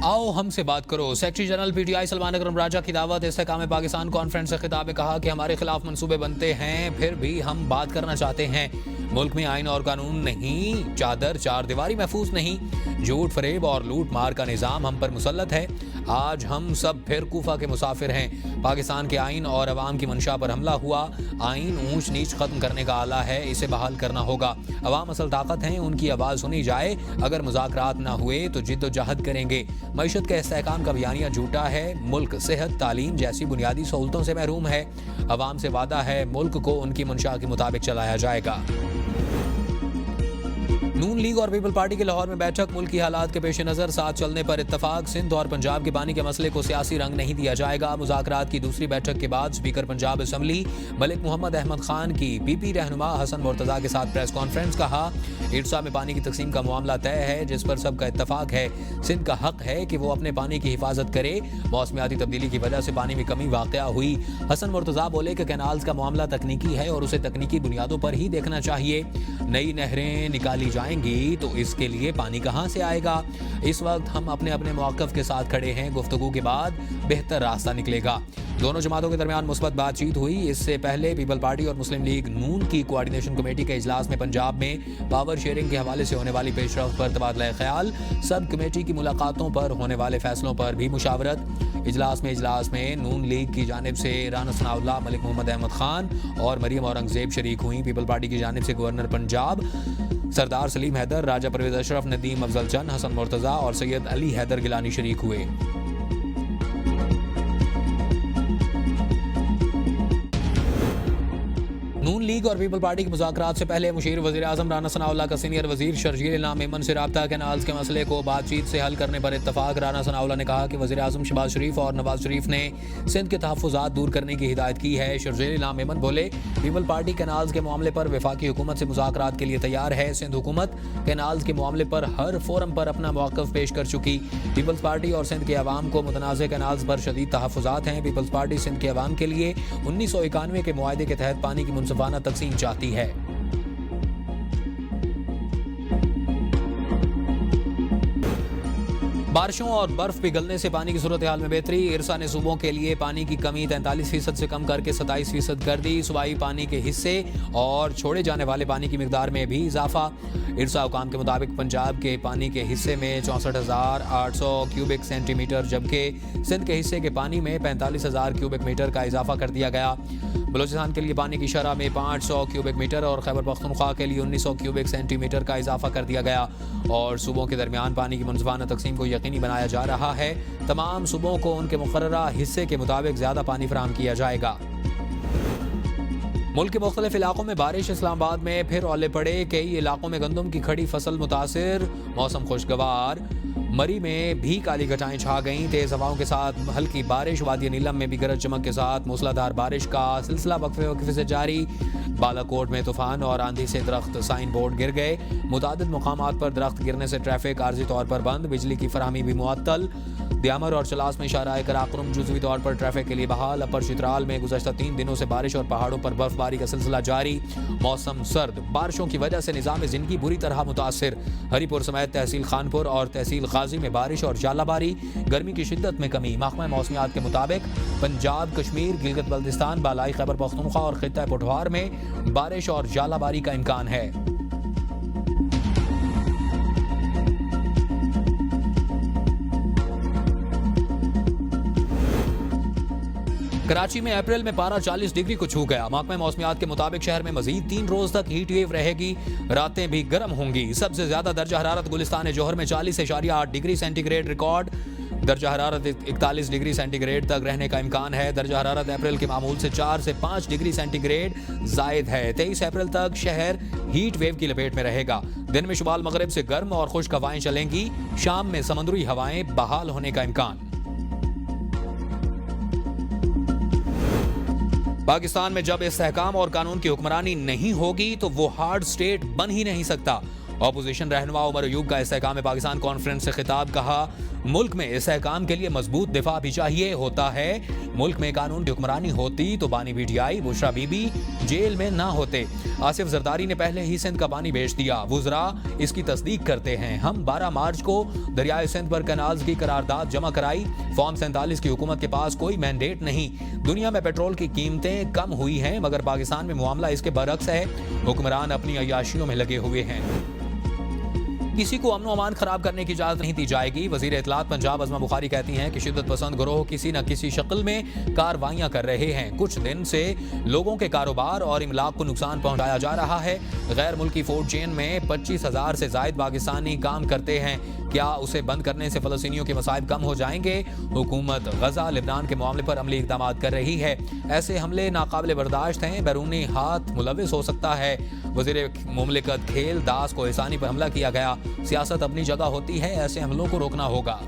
आओ हमसे बात करो। सेक्रेटरी जनरल पीटीआई सलमान अकरम राजा की दावत इस्तेकाम पाकिस्तान कॉन्फ्रेंस से खिताब में कहा कि हमारे खिलाफ मंसूबे बनते हैं, फिर भी हम बात करना चाहते हैं। मुल्क में आइन और कानून नहीं, चादर चार दीवारी महफूज नहीं, झूठ फरेब और लूट मार का निजाम हम पर मुसल्लत है। आज हम सब फिर कूफा के मुसाफिर हैं। पाकिस्तान के आइन और अवाम की मंशा पर हमला हुआ। आइन ऊंच नीच खत्म करने का आला है, इसे बहाल करना होगा। अवाम असल ताकत है, उनकी आवाज़ सुनी जाए। अगर मुज़ाकरात ना हुए तो जिद्दोजहद करेंगे। मईशत का इस्तेहकाम का बयानिया झूठा है। मुल्क सेहत तालीम जैसी बुनियादी सहूलतों से महरूम है। अवाम से वादा है, मुल्क को उनकी मंशा के मुताबिक चलाया जाएगा। नून लीग और पीपल पार्टी की लाहौर में बैठक। मुल्क की हालात के पेश नज़र साथ चलने पर इत्तफाक। सिंध और पंजाब के पानी के मसले को सियासी रंग नहीं दिया जाएगा। मुज़ाकरात की दूसरी बैठक के बाद स्पीकर पंजाब असम्बली मलिक मोहम्मद अहमद खान की पीपी रहनुमा हसन मुर्तज़ा के साथ प्रेस कॉन्फ्रेंस। कहा, इरसा में पानी की तकसीम का मामला तय है, जिस पर सबका इत्तफाक है। सिंध का हक है कि वो अपने पानी की हिफाजत करे। मौसमियाती तब्दीली की वजह से पानी में कमी वाक़या हुई। हसन मुर्तज़ा बोले कि कैनाल्स का मामला तकनीकी है और उसे तकनीकी बुनियादों पर ही देखना चाहिए। नई नहरें निकाली जाएंगी तो इसके लिए पानी कहां से आएगा? इस वक्त हम अपने अपने मौक़िफ़ के साथ खड़े हैं। गुफ्तगू के बाद बेहतर रास्ता निकलेगा। दोनों जमातों के दरमियान मुस्बत बातचीत हुई। इससे पहले पीपल पार्टी और मुस्लिम लीग नून की कोऑर्डिनेशन कमेटी के इजलास में पंजाब में पावर शेयरिंग के हवाले से होने वाली पेशरफ्त पर तबादला ख्याल। सब कमेटी की मुलाकातों पर होने वाले फैसलों पर भी मुशावरत। इजलास में नून लीग की जानिब से राना सनाउल्लाह, मलिक मोहम्मद अहमद खान और मरियम औरंगजेब शरीक हुई। पीपल पार्टी की जानिब से गवर्नर पंजाब सरदार सलीम हैदर, राजा परवेज अशरफ, नदीम अफजल चंद, हसन मुर्तज़ा और सैयद अली हैदर गिलानी शरीक हुए। नून लीग और पीपल पार्टी के मुज़ाकरात से पहले मुशीर वज़ीर आज़म राना सनाउल्लाह का सीनियर वज़ीर शर्जील इनाम मेमन से राब्ता। कैनाल्स के मसले को बातचीत से हल करने पर इत्तफाक। राना सनाउल्लाह ने कहा कि वज़ीर आज़म शहबाज शरीफ और नवाज शरीफ ने सिंध के तहफ़्फ़ुज़ात दूर करने की हिदायत की है। शर्जील इनाम मेमन बोले, पीपल पार्टी कैनाल्स के मामले पर वफाकी हुकूमत से मुज़ाकरात के लिए तैयार है। सिंध हुकूमत कैनाल्स के मामले पर हर फोरम पर अपना मौक़िफ़ पेश कर चुकी। पीपल्स पार्टी और सिंध के अवाम को मुतनाज़ कैनाल्स पर शदीद तहफ़्फ़ुज़ात हैं। पीपल्स पार्टी सिंध के अवाम के लिए 1991 के मुआहदे के तहत पानी की मुनसिफ़ाना तक़सीम चाहती है। बारिशों और बर्फ पिघलने से पानी की सूरत हाल में बेहतरी। इरसा ने सूबों के लिए पानी की कमी 43% से कम करके 27% कर दी। सूबाई पानी के हिस्से और छोड़े जाने वाले पानी की मिकदार में भी इजाफा। इरसा हुकाम के मुताबिक पंजाब के पानी के हिस्से में 64,800 क्यूबिक सेंटीमीटर, जबकि सिंध के हिस्से के पानी में 45,000 क्यूबिक मीटर का इजाफा कर दिया गया। बलूचिस्तान के लिए पानी की शरह में 500 क्यूबिक मीटर और खैबर पख्तूनख्वा के लिए 1900 क्यूबिक सेंटीमीटर का इजाफा कर दिया गया। और सूबों के दरमियान पानी की मुनसिफ़ाना तकसीम को यकीनी बनाया जा रहा है। तमाम सूबों को उनके मुकर्ररा हिस्से के मुताबिक ज्यादा पानी फराहम किया जाएगा। मुल्क के मुख्तलिफ इलाकों में बारिश। इस्लामाबाद में फिर ओले पड़े। कई इलाकों में गंदम की खड़ी फसल मुतासिर। मौसम खुशगवार। मरी में भी काली घटाएं छा गईं। तेज हवाओं के साथ हल्की बारिश। वादी नीलम में भी गरज चमक के साथ मूसलाधार बारिश का सिलसिला वक्फे से जारी। बालाकोट में तूफान और आंधी से दरख्त साइन बोर्ड गिर गए। मुतादिद मुकामात पर दरख्त गिरने से ट्रैफिक आर्जी तौर पर बंद। बिजली की फराहमी भी मुअत्तल। दियामर और चलास में शाराए कराकुरम जुज़वी तौर पर ट्रैफिक के लिए बहाल। अपर चित्राल में गुज़श्ता 3 दिनों से बारिश और पहाड़ों पर बर्फबारी का सिलसिला जारी। मौसम सर्द। बारिशों की वजह से निज़ाम ज़िंदगी बुरी तरह मुतासिर। हरीपुर समेत तहसील खानपुर और तहसील गाजी में बारिश और जालाबारी। गर्मी की शिद्दत में कमी। महकमा मौसमियात के मुताबिक पंजाब, कश्मीर, गिलगित बल्तिस्तान, बालाई खैबर पख्तूनख्वा और खित्ता पुठवार में बारिश और जालाबारी का इम्कान है। कराची में अप्रैल में पारा 40 डिग्री को छू गया। महकमा मौसमियात के मुताबिक शहर में मजीद 3 रोज तक हीट वेव रहेगी। रातें भी गर्म होंगी। सबसे ज्यादा दर्जा हरारत गुलिस्तान जोहर में 40.8 डिग्री सेंटीग्रेड रिकॉर्ड। दर्जा हरारत 41 डिग्री सेंटीग्रेड तक रहने का इम्कान है। दर्जा हरारत अप्रैल के मामूल से 4 से 5 डिग्री सेंटीग्रेड जायद है। 23 अप्रैल तक शहर हीट वेव की लपेट में रहेगा। दिन में शुमाल मगरिब से गर्म और खुश्क हवाएं चलेंगी। शाम में समुद्री हवाएं बहाल होने का इम्कान। पाकिस्तान में जब इस्तेहकाम और कानून की हुक्मरानी नहीं होगी तो वो हार्ड स्टेट बन ही नहीं सकता। अपोजिशन रहनुमा उमर अयूब का इस्तेहकाम पाकिस्तान कॉन्फ्रेंस से खिताब, कहा मुल्क में इस्तेहकाम के लिए मजबूत दिफा भी चाहिए होता है। मुल्क में कानून की हुक्मरानी होती तो बानी पीटीआई बुशरा बीबी जेल में ना होते। आसिफ जरदारी ने पहले ही सिंध का पानी बेच दिया, वुजरा इसकी तस्दीक करते हैं। हम 12 मार्च को दरियाए सिंध पर कैनाल्स की करारदाद जमा कराई। फॉर्म 47 की हुकूमत के पास कोई मैंडेट नहीं। दुनिया में पेट्रोल की कीमतें कम हुई हैं, मगर पाकिस्तान में मामला इसके बरक्स है। हुक्मरान अपनी अय्याशियों में लगे हुए हैं। किसी को अमन अमान खराब करने की इजाजत नहीं दी जाएगी। वजीर इत्तलात पंजाब अज़मा बुखारी कहती हैं कि शिद्दत पसंद गिरोह किसी न किसी शक्ल में कार्रवाइयां कर रहे हैं। कुछ दिन से लोगों के कारोबार और इमलाक को नुकसान पहुंचाया जा रहा है। गैर मुल्की फूड चेन में 25,000 से जायद पाकिस्तानी काम करते हैं। क्या उसे बंद करने से फलस्तीनियों के मसाइब कम हो जाएंगे? हुकूमत गजा लिबनान के मामले पर अमली इक़दाम कर रही है। ऐसे हमले नाकाबिले बर्दाश्त हैं, बैरूनी हाथ मुलविस हो सकता है। वज़ीर मुमलिकत खेल दास को एहसानी पर हमला किया गया। सियासत अपनी जगह होती है, ऐसे हमलों को रोकना होगा।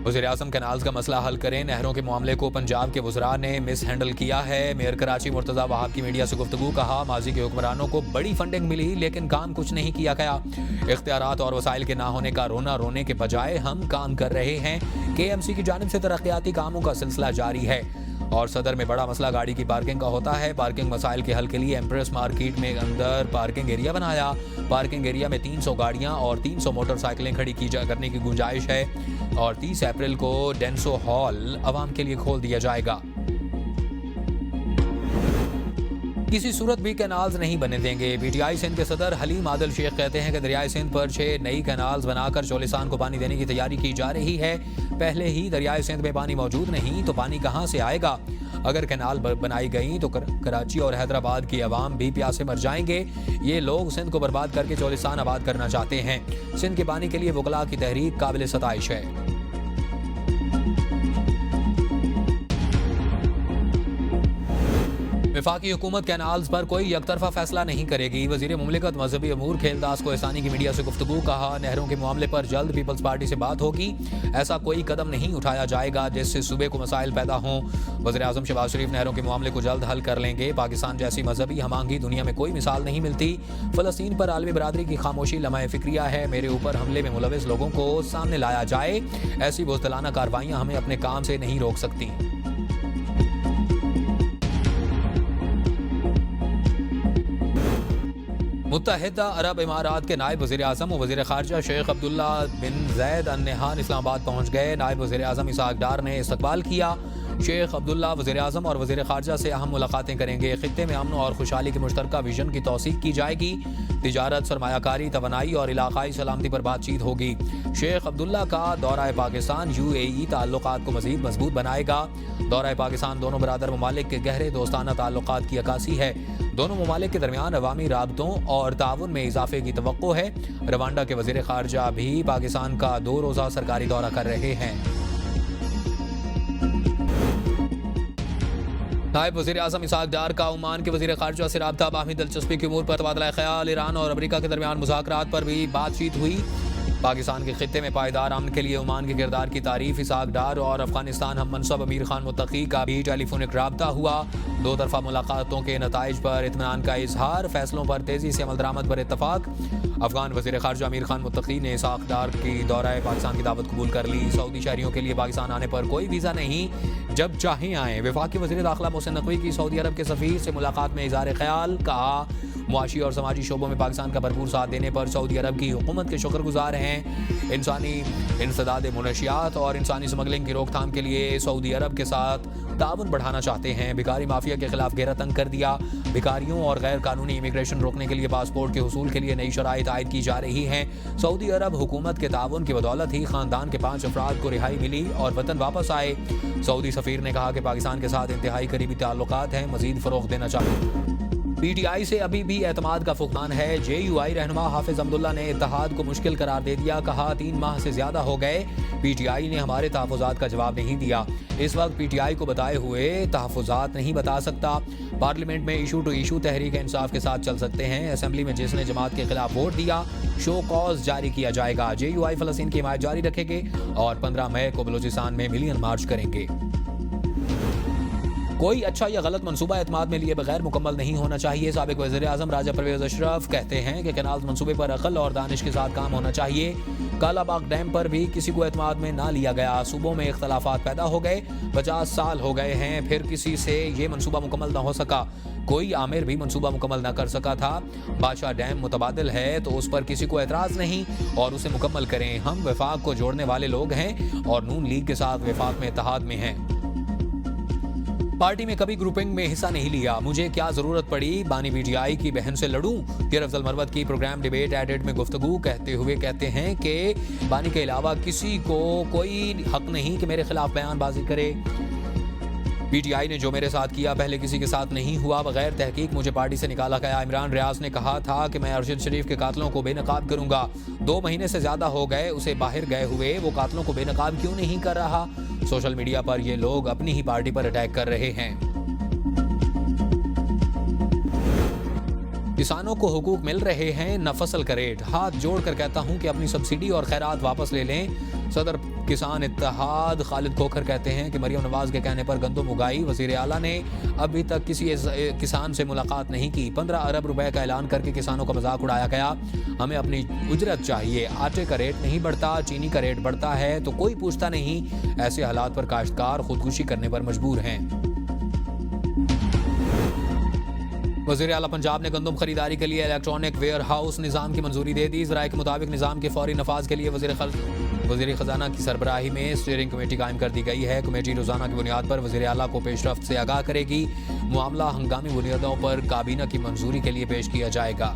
वज़ीर आज़म कैनाल्स का मसला हल करें। नहरों के मामले को पंजाब के वज़रा ने मिस हैंडल किया है। मेयर कराची मुर्तज़ा वहाब की मीडिया से गुफ्तगू, कहा माजी के हुक्मरानों को बड़ी फंडिंग मिली लेकिन काम कुछ नहीं किया गया। इख्तियारात और वसाइल के ना होने का रोना रोने के बजाय हम काम कर रहे हैं। KMC की जानिब से तरक्याती कामों का सिलसिला जारी है। और सदर में बड़ा मसला गाड़ी की पार्किंग का होता है। पार्किंग मसाइल के हल के लिए एम्प्रेस मार्केट में अंदर पार्किंग एरिया बनाया। पार्किंग एरिया में 300 गाड़ियां और 300 मोटरसाइकिलें खड़ी करने की गुंजाइश है। और 30 अप्रैल को डेंसो हॉल आवाम के लिए खोल दिया जाएगा। किसी सूरत भी कैनाल्स नहीं बनने देंगे। PTI सिंध के सदर हलीम आदिल शेख कहते हैं कि दरियाए सिंध पर 6 नई कैनाल्स बनाकर चोलिस्तान को पानी देने की तैयारी की जा रही है। पहले ही दरियाए सिंध में पानी मौजूद नहीं तो पानी कहां से आएगा? अगर कैनाल बनाई गई तो कराची और हैदराबाद की आवाम भी प्यासे मर जाएंगे। ये लोग सिंध को बर्बाद करके चोलिस्तान आबाद करना चाहते हैं। सिंध के पानी के लिए वकला की तहरीक काबिल सताइश है। वफाकी हुकूमत कैनाल्स पर कोई यकतरफा फैसला नहीं करेगी। वजीर मुमलिकत मजहबी अमूर खेलदास को एहसानी की मीडिया से गुफ्तगू, कहा नहरों के मामले पर जल्द पीपल्स पार्टी से बात होगी। ऐसा कोई कदम नहीं उठाया जाएगा जिससे सूबे को मसाइल पैदा हों। वज़ीर आज़म शहबाज शरीफ नहरों के मामले को जल्द हल कर लेंगे। पाकिस्तान जैसी मजहबी हमांगी दुनिया में कोई मिसाल नहीं मिलती। फ़लस्तीन पर आलमी बरादरी की खामोशी लम्हा फ़िक्रिया है। मेरे ऊपर हमले में मुलविस लोगों को सामने लाया जाए। ऐसी बुज़दिलाना कार्रवाइयाँ हमें अपने काम से नहीं रोक सकती। मुत्तहिदा अरब इमारात के नायब वज़ीर आज़म और वज़ीर ख़ारजा शेख अब्दुल्ला बिन ज़ैद अल नहयान इस्लामाबाद पहुँच गए। नायब वज़ीर आज़म इसहाक डार ने इस्तकबाल किया। शेख अब्दुल्ला वज़ीर आज़म और वज़ीर ख़ारजा से अहम मुलाकातें करेंगे। ख़ित्ते में अमन और खुशहाली के मुश्तरका विजन की तौसीक़ की जाएगी। तिजारत, सरमायाकारी, तवानाई और इलाक़ाई सलामती पर बातचीत होगी। शेख अब्दुल्ला का दौरा पाकिस्तान UAE ताल्लुकात को मज़ीद मजबूत बनाएगा। दौरा पाकिस्तान दोनों बरादर ममालिक के गहरे दोस्ताना ताल्लुकात की अक्कासी है। दोनों ममालिक के दरमियान अवामी राबतों और ताउन में इजाफे की तवक्को है। रवांडा के वज़ीर ख़ारजा भी पाकिस्तान का 2 रोज़ा सरकारी दौरा कर रहे हैं। नायब वज़ीर आज़म इसहाक डार का ओमान के वज़ीर ख़ारजा से राब्ता, बाहमी दिलचस्पी के उमूर पर तबादला ख़याल। ईरान और अमरीका के दरमियान मुज़ाकरात पर भी बातचीत हुई। पाकिस्तान के खित्ते में पायदार अमन के लिए ओमान के किरदार की तारीफ। इसहाक डार और अफगानिस्तान हम मनसब अमीर खान मुत्तकी का भी टेलीफोनिक राब्ता हुआ। 2 तरफ़ा मुलाकातों के नताइज पर इत्मीनान का इजहार। फैसलों पर तेज़ी से अमल दरामद पर इत्तफाक। अफगान वज़ीर ख़ारजा अमीर खान मुत्तकी ने इसहाक डार की दौरा पाकिस्तान की दावत कबूल कर ली। सऊदी शहरियों के लिए पाकिस्तान आने पर कोई वीज़ा नहीं, जब चाहें आएँ। वफाकी वज़ीर दाखिला मोहसिन नकवी की सऊदी अरब के सफ़ीर से मुलाकात में इज़हार ख्याल। कहा मुआशी और समाजी शोबों में पाकिस्तान का भरपूर साथ देने पर सऊदी अरब की हुकूमत के शुक्रगुजार हैं। इंसानी इंसदाद मुनशियात और इंसानी स्मगलिंग की रोकथाम के लिए सऊदी अरब के साथ ताउन बढ़ाना चाहते हैं। भिखारी माफिया के खिलाफ घेरा तंग कर दिया। भिखारियों और गैर कानूनी इमिग्रेशन रोकने के लिए पासपोर्ट के हुसूल के लिए नई शराइत आयद की जा रही हैं। सऊदी अरब हुकूमत के ताउन की बदौलत ही खानदान के 5 अफराद को रिहाई मिली और वतन वापस आए। सऊदी सफीर ने कहा कि पाकिस्तान के साथ इंतहाई करीबी ताल्लुकात हैं, मजीद फ़रोग़ देना चाहिए। PTI से अभी भी एतमाद का फुकदान है। JUI रहनुमा हाफिज अब्दुल्ला ने इत्तेहाद को मुश्किल करार दे दिया। कहा 3 माह से ज्यादा हो गए, PTI ने हमारे तहफ़्फ़ुज़ात का जवाब नहीं दिया। इस वक्त PTI को बताए हुए तहफ़्फ़ुज़ात नहीं बता सकता। पार्लियामेंट में issue to issue Tehreek Insaf के साथ चल सकते हैं। असेंबली में जिसने जमात के खिलाफ वोट दिया, शो कॉज जारी किया जाएगा। JUI फ़लस्तीन की हिमायत जारी रखेंगे और 15 मई को बलूचिस्तान में मिलियन मार्च करेंगे। कोई अच्छा या गलत मंसूबा एतमाद में लिए बगैर मुकम्मल नहीं होना चाहिए। साबिक वज़ीर आज़म राजा परवेज़ अशरफ कहते हैं कि कैनाल मंसूबे पर अकल और दानिश के साथ काम होना चाहिए। कालाबाग डैम पर भी किसी को एतमाद में ना लिया गया। सूबों में इख्तलाफात पैदा हो गए। 50 साल हो गए हैं, फिर किसी से ये मंसूबा मुकम्मल ना हो सका। कोई आमिर भी मंसूबा मुकम्मल ना कर सका था। बादशाह डैम मुतबादिल है तो उस पर किसी को एतराज़ नहीं और उसे मुकम्मल करें। हम वफाक को जोड़ने वाले लोग हैं और नून लीग के साथ वफाक में इत्तेहाद में हैं। पार्टी में कभी ग्रुपिंग में हिस्सा नहीं लिया। मुझे क्या जरूरत पड़ी बानी पीटीआई की बहन से लड़ूं। ये अफजल मरवत की प्रोग्राम डिबेट एडेड में गुफ्तगू करते हुए कहते हैं कि बानी के अलावा किसी को कोई हक नहीं कि मेरे खिलाफ बयानबाजी करे। पीटीआई ने जो मेरे साथ किया पहले किसी के साथ नहीं हुआ। बगैर तहकीक मुझे पार्टी से निकाला गया। इमरान रियाज ने कहा था कि मैं अरशद शरीफ के कातलों को बेनकाब करूंगा। 2 महीने से ज्यादा हो गए उसे बाहर गए हुए, वो कातलों को बेनकाब क्यों नहीं कर रहा। सोशल मीडिया पर ये लोग अपनी ही पार्टी पर अटैक कर रहे हैं। किसानों को हुकूक मिल रहे हैं, न फसल का रेट। हाथ जोड़कर कहता हूं कि अपनी सब्सिडी और खैरात वापस ले लें। सदर किसान इत्तेहाद खालिद खोखर कहते हैं कि मरियम नवाज के कहने पर गंदम उगाई। वजीर आला ने अभी तक किसी किसान से मुलाकात नहीं की। 15 अरब रुपए का ऐलान करके किसानों का मजाक उड़ाया गया। हमें अपनी उजरत चाहिए। आटे का रेट नहीं बढ़ता, चीनी का रेट बढ़ता है तो कोई पूछता नहीं। ऐसे हालात पर काश्तकार खुदकुशी करने पर मजबूर हैं। वज़ीर आला पंजाब ने गंदम खरीदारी के लिए इलेक्ट्रॉनिक वेयर हाउस निज़ाम की मंजूरी दे दी। ज़राए के मुताबिक निज़ाम के फौरी नफाज के लिए वज़ीर ख़जाना की सरबराही में स्टीयरिंग कमेटी कायम कर दी गई है। कमेटी रोज़ाना की बुनियाद पर वज़ीर आला को पेशरफ्त से आगाह करेगी। मामला हंगामी बुनियादों पर काबीना की मंजूरी के लिए पेश किया जाएगा।